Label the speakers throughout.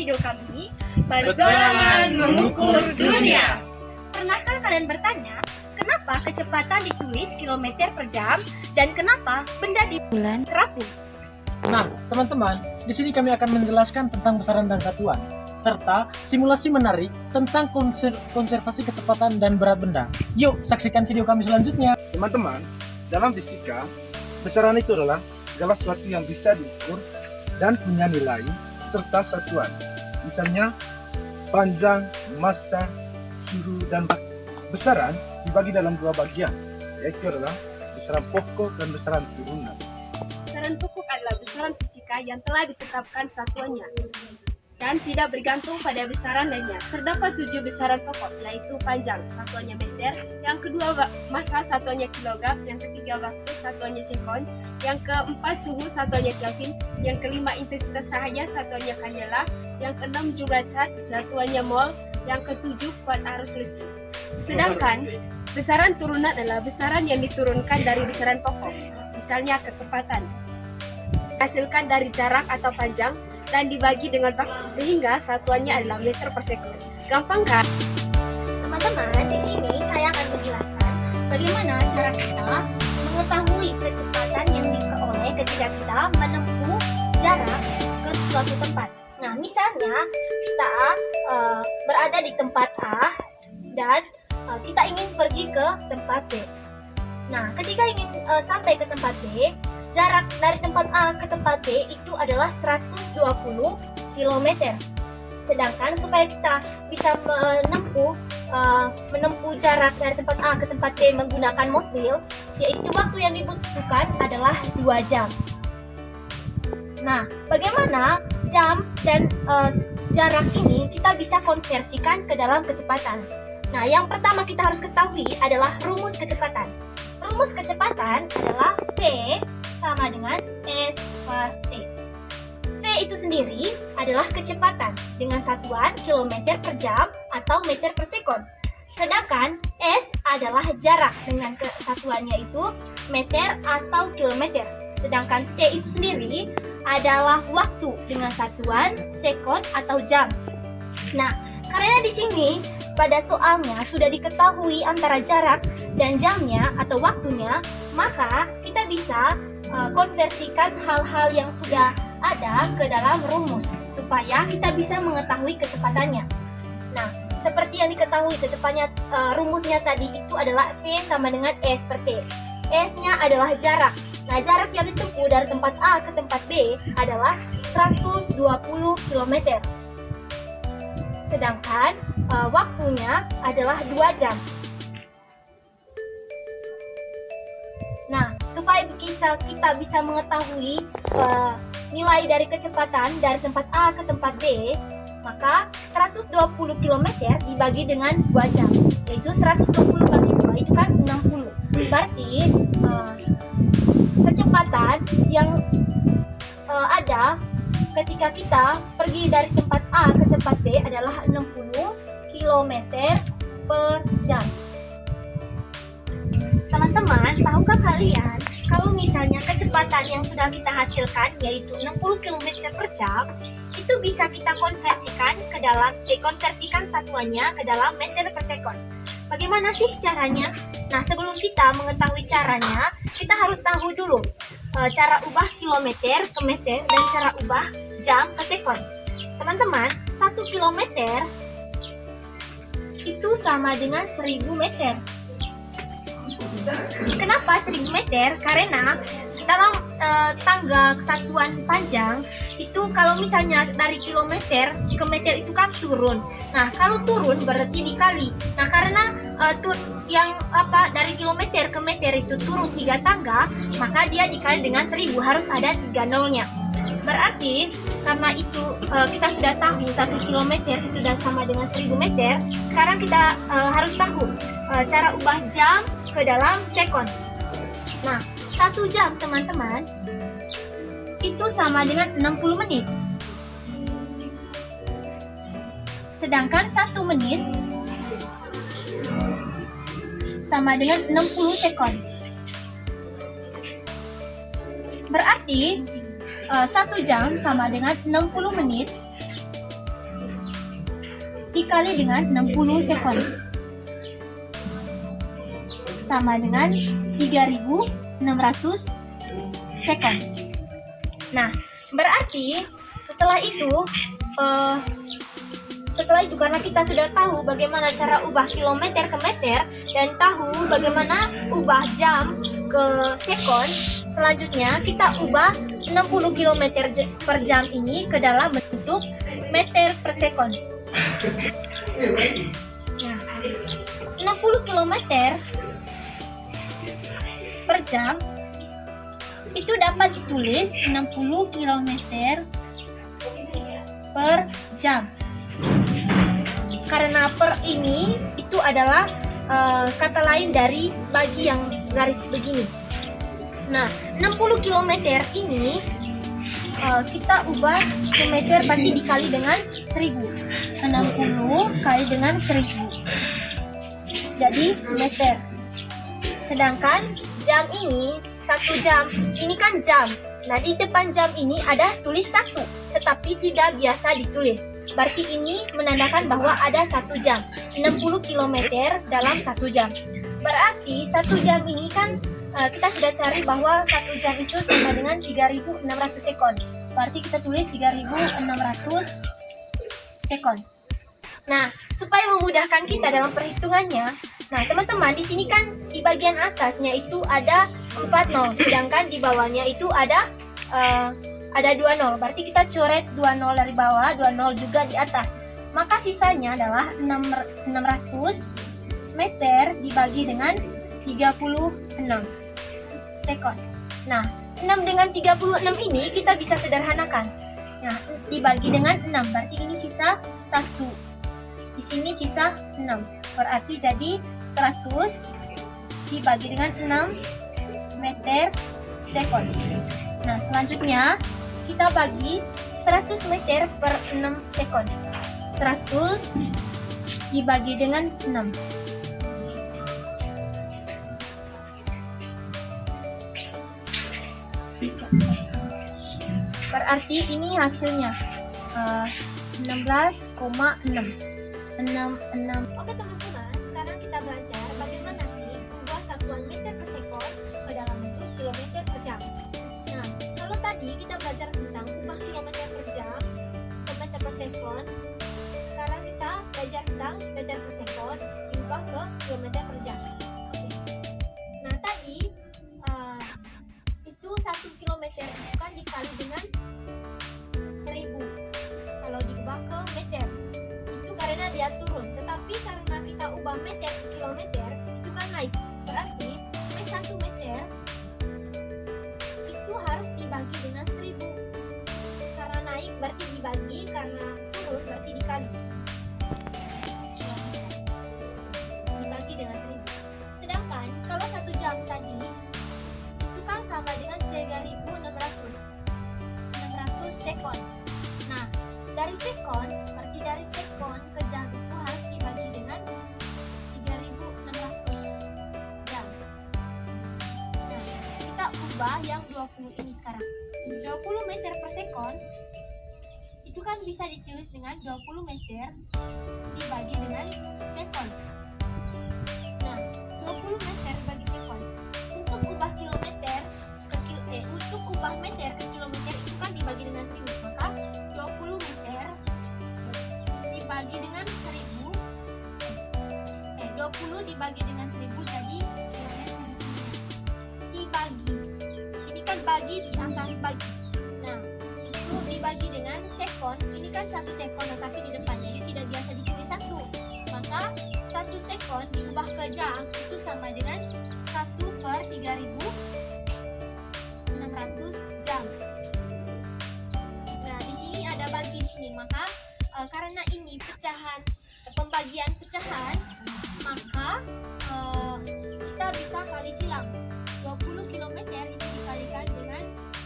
Speaker 1: video kami,
Speaker 2: Petualangan Mengukur Dunia.
Speaker 1: Pernahkah kalian bertanya, kenapa kecepatan ditulis kilometer per jam dan kenapa benda di bulan rapuh?
Speaker 3: Nah, teman-teman, di sini kami akan menjelaskan tentang besaran dan satuan, serta simulasi menarik tentang konservasi kecepatan dan berat benda. Yuk, saksikan video kami selanjutnya.
Speaker 4: Teman-teman, dalam fisika, besaran itu adalah segala sesuatu yang bisa diukur dan punya nilai serta satuan. Misalnya, panjang, massa, suhu, dan besaran dibagi dalam dua bagian, yaitu adalah besaran pokok dan besaran turunan.
Speaker 1: Besaran pokok adalah besaran fisika yang telah ditetapkan satuannya dan tidak bergantung pada besaran lainnya. Terdapat 7 besaran pokok, yaitu panjang, satuannya meter, yang kedua massa, satuannya kilogram, yang ketiga waktu, satuannya sekon, yang keempat suhu, satuannya Kelvin, yang kelima intensitas cahaya, satuannya candela, yang keenam jumlah zat, satuannya mol, yang ketujuh kuat arus listrik. Sedangkan besaran turunan adalah besaran yang diturunkan dari besaran pokok, misalnya kecepatan, dihasilkan dari jarak atau panjang, dan dibagi dengan waktu sehingga satuannya adalah meter per sekon. Gampang kan? Teman-teman, di sini saya akan menjelaskan bagaimana cara kita mengetahui kecepatan yang diperoleh ketika kita menempuh jarak ke suatu tempat. Nah, misalnya kita berada di tempat A dan kita ingin pergi ke tempat B. Nah, ketika ingin sampai ke tempat B, jarak dari tempat A ke tempat B itu adalah 120 km. Sedangkan supaya kita bisa menempuh jarak dari tempat A ke tempat B menggunakan mobil, yaitu waktu yang dibutuhkan adalah 2 jam. Nah, bagaimana jam dan jarak ini kita bisa konversikan ke dalam kecepatan? Nah, yang pertama kita harus ketahui adalah rumus kecepatan. Rumus kecepatan adalah V sama dengan S per T. V itu sendiri adalah kecepatan dengan satuan kilometer per jam atau meter per sekon. Sedangkan S adalah jarak dengan kesatuannya itu meter atau kilometer. Sedangkan T itu sendiri adalah waktu dengan satuan sekon atau jam. Nah, karena di sini pada soalnya sudah diketahui antara jarak dan jamnya atau waktunya, maka kita bisa konversikan hal-hal yang sudah ada ke dalam rumus supaya kita bisa mengetahui kecepatannya. Nah, seperti yang diketahui kecepatannya, rumusnya tadi itu adalah V sama dengan S per T. S-nya adalah jarak. Nah, jarak yang ditempuh dari tempat A ke tempat B adalah 120 km. Sedangkan waktunya adalah 2 jam. Nah, supaya kita bisa mengetahui nilai dari kecepatan dari tempat A ke tempat B, maka 120 km dibagi dengan 2 jam, yaitu 120 bagi 2 itu kan 60. Berarti kecepatan yang ada ketika kita pergi dari tempat A ke tempat B adalah 60 km per jam. Teman-teman, tahukah kalian kalau misalnya kecepatan yang sudah kita hasilkan yaitu 60 km per jam itu bisa kita konversikan konversikan satuannya ke dalam meter per sekon. Bagaimana sih caranya? Nah, sebelum kita mengetahui caranya, kita harus tahu dulu cara ubah kilometer ke meter dan cara ubah jam ke sekon. Teman-teman, 1 kilometer itu sama dengan 1000 meter. Kenapa 1000 meter? Karena dalam tangga kesatuan panjang itu kalau misalnya dari kilometer ke meter itu kan turun. Nah, kalau turun berarti dikali. Nah, karena dari kilometer ke meter itu turun 3 tangga, maka dia dikali dengan 1000, harus ada 3 nolnya. Berarti karena itu kita sudah tahu 1 kilometer itu sudah sama dengan 1000 meter. Sekarang kita harus tahu cara ubah jam ke dalam sekon. Nah, 1 jam teman-teman itu sama dengan 60 menit. Sedangkan 1 menit sama dengan 60 sekon. Berarti 1 jam sama dengan 60 menit dikali dengan 60 sekon. Sama dengan 3.600 sekon. Nah, berarti setelah itu karena kita sudah tahu bagaimana cara ubah kilometer ke meter dan tahu bagaimana ubah jam ke sekon, selanjutnya kita ubah 60 km per jam ini ke dalam bentuk meter per sekon. Nah, 60 km per jam itu dapat ditulis 60 km per jam. Karena per ini itu adalah kata lain dari bagi yang garis begini. Nah, 60 km ini kita ubah ke meter berarti dikali dengan 1000. 60 kali dengan 1000. Jadi meter. Sedangkan jam ini 1 jam. Ini kan jam. Nah, di depan jam ini ada tulis 1, tetapi tidak biasa ditulis. Berarti ini menandakan bahwa ada 1 jam. 60 km dalam 1 jam. Berarti 1 jam ini kan kita sudah cari bahwa 1 jam itu sama dengan 3.600 sekon. Berarti kita tulis 3.600 sekon. Nah, supaya memudahkan kita dalam perhitungannya, nah teman-teman di sini kan di bagian atasnya itu ada 4 nol, sedangkan di bawahnya itu ada 2 nol. Berarti kita coret 2 nol dari bawah, 2 nol juga di atas. Maka sisanya adalah 600 meter dibagi dengan 36 sekon. Nah, 6 dengan 36 ini kita bisa sederhanakan. Nah, dibagi dengan 6, berarti ini sisa 1. Di sini sisa 6. Berarti jadi 100 dibagi dengan 6 meter sekon. Nah, selanjutnya kita bagi 100 meter per 6 sekon. 100 dibagi dengan 6. Berarti ini hasilnya 16,6. Oke teman-teman, sekarang kita belajar bagaimana sih ubah satuan meter per sekon ke dalam bentuk kilometer per jam. Nah, kalau tadi kita belajar tentang ubah kilometer per jam ke meter per sekon, sekarang kita belajar tentang meter per sekon diubah ke kilometer per jam. Nah, tadi itu 1 kilometer itu kan dikali dengan 1000. Kalau diubah ke meter itu karena dia turun, tetapi karena kita ubah meter ke kilometer itu kan naik. Berarti 1 meter itu harus dibagi dengan 1000. Karena naik berarti dibagi, karena turun berarti dikali. Dibagi dengan 1000. Sedangkan kalau 1 jam tadi itu kan sama dengan 3.600 sekon. Nah, dari sekon, berarti dari sekon ke jam itu harus dibagi dengan 3.600 jam. Nah, kita ubah yang 20 ini sekarang. 20 meter per sekon itu kan bisa ditulis dengan 20 meter dibagi dengan sekon. Nah, 20 meter bagi sekon. Untuk ubah kilometer ke untuk ubah meter ke kilometer itu kan dibagi dengan 1000. Maka 20 meter dibagi dengan 1000. 20 dibagi dengan 1000 jadi kilometer di sini. Dibagi. Ini kan bagi di atas bagi. Nah, itu dibagi dengan sekon. Ini kan 1 sekon, tetapi di depannya itu tidak biasa ditulis 1. Maka 1 sekon diubah ke jam itu sama dengan 1 per 3.600 jam. Nah, di sini ada bagi di sini. Maka karena ini pembagian pecahan, maka kita bisa kali silang. 20 km itu dikalikan dengan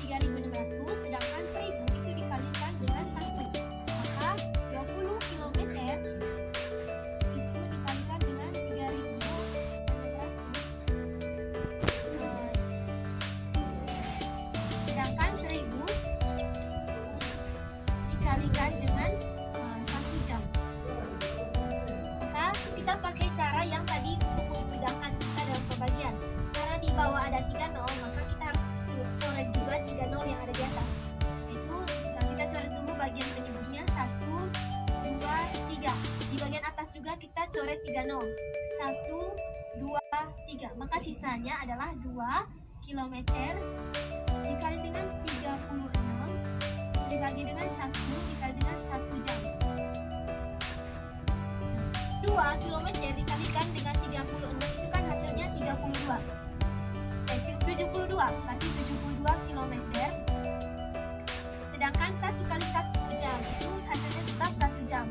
Speaker 1: 3.600, sedangkan 1000 itu dikalikan dengan 1. Maka 20 km itu dikalikan dengan 3.600, sedangkan 1000 dikalikan dengan 1 jam. 3 nol. 1, 2, 3. Maka sisanya adalah 2 kilometer dikali dengan 36 dibagi dengan 1 dikali dengan 1 jam. 2 kilometer dikalikan dengan 36 itu kan hasilnya 32. 72, berarti 72 kilometer. Sedangkan 1 kali 1 jam itu hasilnya tetap 1 jam.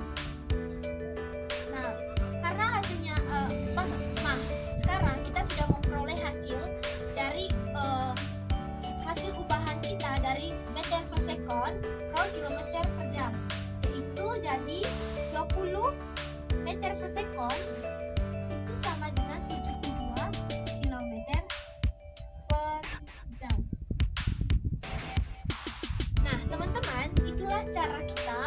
Speaker 1: Nah, karena hasilnya sekarang kita sudah memperoleh hasil dari hasil ubahan kita dari meter per sekon ke kilometer per jam, yaitu jadi 20 meter per sekon itu sama dengan 72 kilometer per jam. Nah, teman-teman, itulah cara kita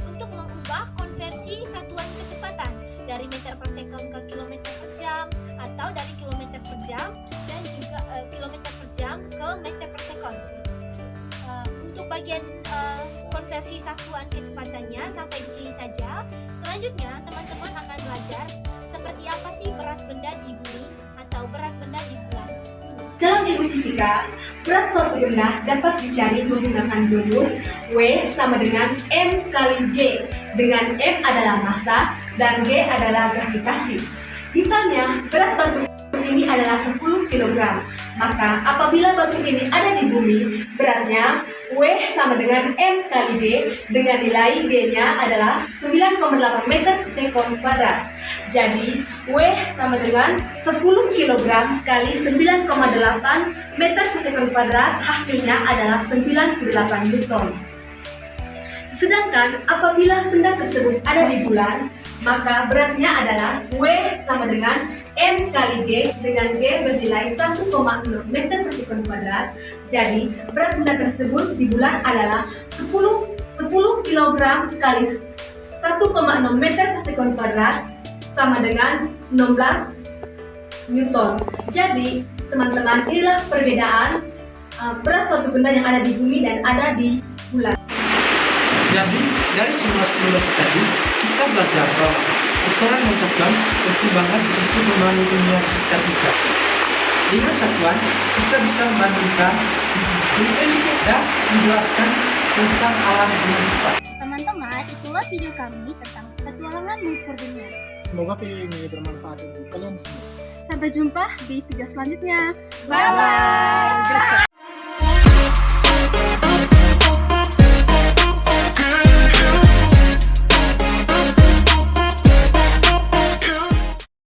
Speaker 1: untuk mengubah konversi satuan kecepatan dari meter per sekon ke kilometer per jam, atau dari kilometer per jam dan juga kilometer per jam ke meter per sekon. Untuk bagian konversi satuan kecepatannya sampai di sini saja. Selanjutnya, teman-teman akan belajar seperti apa sih berat benda di bumi atau berat benda di bulan.
Speaker 2: Dalam ilmu fisika, berat suatu benda dapat dicari menggunakan rumus W sama dengan M kali G, dengan M adalah massa dan G adalah gravitasi. Misalnya, berat batu ini adalah 10 kg, maka apabila batu ini ada di bumi, beratnya W sama dengan M kali G, dengan nilai G-nya adalah 9,8 meter per sekon kuadrat. Jadi, W sama dengan 10 kg kali 9,8 meter per sekon kuadrat, hasilnya adalah 98 Newton. Sedangkan apabila benda tersebut ada di bulan, maka beratnya adalah W sama dengan M kali G, dengan G bernilai 1,6 meter per sekon kuadrat. Jadi, berat benda tersebut di bulan adalah 10 kg kali 1,6 meter per sekon kuadrat sama dengan 16 Newton. Jadi, teman-teman, inilah perbedaan berat suatu benda yang ada di bumi dan ada di bulan.
Speaker 3: Jadi, dari simulasi tadi, kita belajar bahwa besaran dan satuan pertimbangan untuk memahami dunia di sekitar kita. Dengan satuan, kita bisa membandingkan dan menjelaskan tentang alam dunia kita.
Speaker 1: Teman-teman, itulah video kami tentang petualangan mengukur dunia.
Speaker 3: Semoga video ini bermanfaat untuk kalian semua.
Speaker 2: Sampai jumpa di video selanjutnya.
Speaker 1: Bye-bye.